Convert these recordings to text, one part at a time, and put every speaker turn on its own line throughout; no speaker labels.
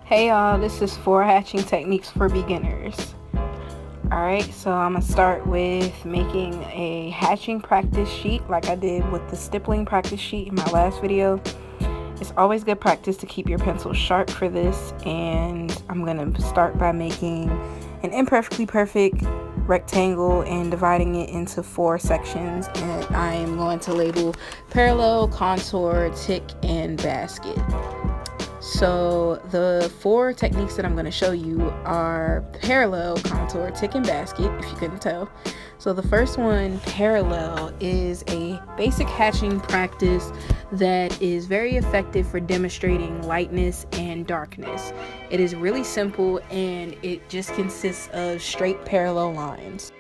Hey y'all, this is 4 hatching techniques for beginners. Alright, so I'm going to start with making a hatching practice sheet like I did with the stippling practice sheet in my last video. It's always good practice to keep your pencil sharp for this, and I'm going to start by making an imperfectly perfect rectangle and dividing it into 4 sections, and I am going to label parallel, contour, tick, and basket. So the 4 techniques that I'm going to show you are parallel, contour, tick, and basket, if you couldn't tell. So the first one, parallel, is a basic hatching practice that is very effective for demonstrating lightness and darkness. It is really simple and it just consists of straight parallel lines.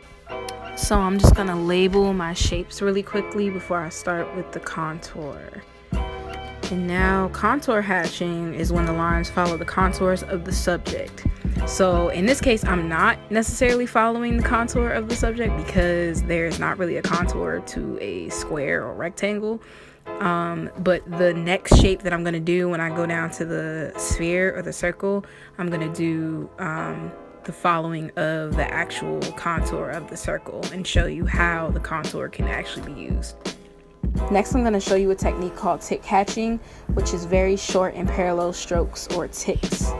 So I'm just going to label my shapes really quickly before I start with the contour. And now contour hatching is when the lines follow the contours of the subject. So in this case, I'm not necessarily following the contour of the subject because there's not really a contour to a square or rectangle. But the next shape that I'm going to do when I go down to the sphere or the circle, I'm going to do the following of the actual contour of the circle and show you how the contour can actually be used. Next, I'm going to show you a technique called tick hatching, which is very short and parallel strokes or ticks.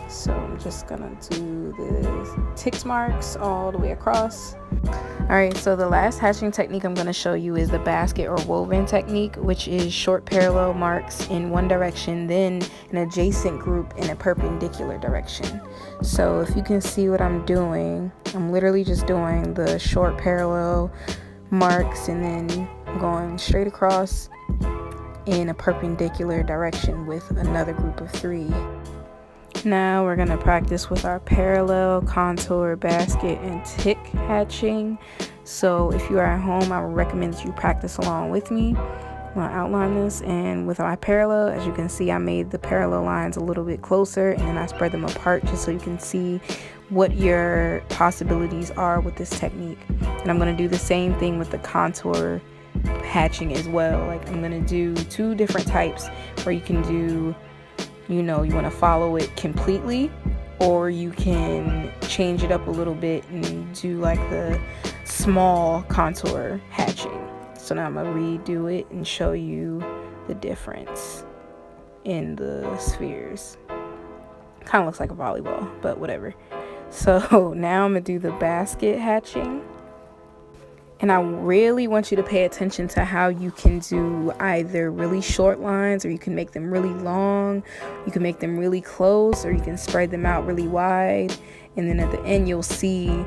So I'm just going to do the tick marks all the way across. Alright, so the last hatching technique I'm going to show you is the basket or woven technique, which is short parallel marks in one direction, then an adjacent group in a perpendicular direction. So if you can see what I'm doing, I'm literally just doing the short parallel marks and then going straight across in a perpendicular direction with another group of 3. Now we're going to practice with our parallel, contour, basket, and tick hatching. So if you are at home, I would recommend that you practice along with me when I outline this. And with my parallel, as you can see, I made the parallel lines a little bit closer and then I spread them apart just so you can see what your possibilities are with this technique. And I'm going to do the same thing with the contour hatching as well. Like I'm going to do 2 different types where you can do, you want to follow it completely, or you can change it up a little bit and do like the small contour hatching. So now I'm going to redo it and show you the difference in the spheres. Kind of looks like a volleyball, but whatever. So now I'm going to do the basket hatching. And I really want you to pay attention to how you can do either really short lines, or you can make them really long, you can make them really close, or you can spread them out really wide. And then at the end, you'll see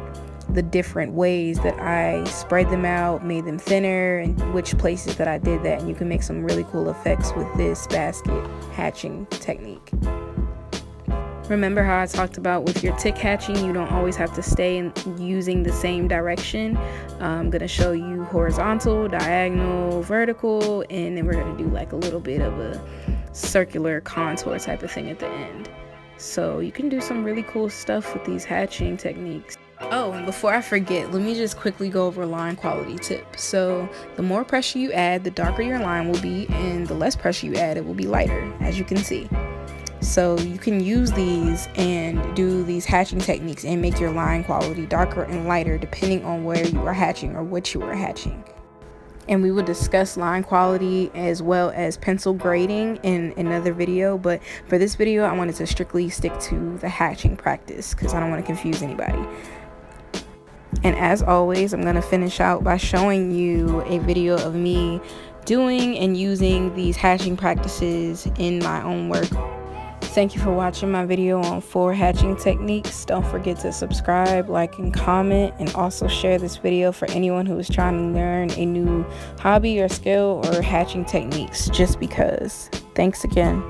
the different ways that I spread them out, made them thinner, and which places that I did that. And you can make some really cool effects with this basket hatching technique. Remember how I talked about with your tick hatching, you don't always have to stay using the same direction. I'm going to show you horizontal, diagonal, vertical, and then we're going to do like a little bit of a circular contour type of thing at the end. So you can do some really cool stuff with these hatching techniques. Oh, and before I forget, let me just quickly go over a line quality tip. So the more pressure you add, the darker your line will be, and the less pressure you add, it will be lighter, as you can see. So you can use these and do these hatching techniques and make your line quality darker and lighter depending on where you are hatching or what you are hatching. And we will discuss line quality as well as pencil grading in another video, but for this video I wanted to strictly stick to the hatching practice because I don't want to confuse anybody. And as always, I'm going to finish out by showing you a video of me doing and using these hatching practices in my own work. Thank you for watching my video on 4 hatching techniques. Don't forget to subscribe, like, and comment, and also share this video for anyone who is trying to learn a new hobby or skill or hatching techniques just because. Thanks again.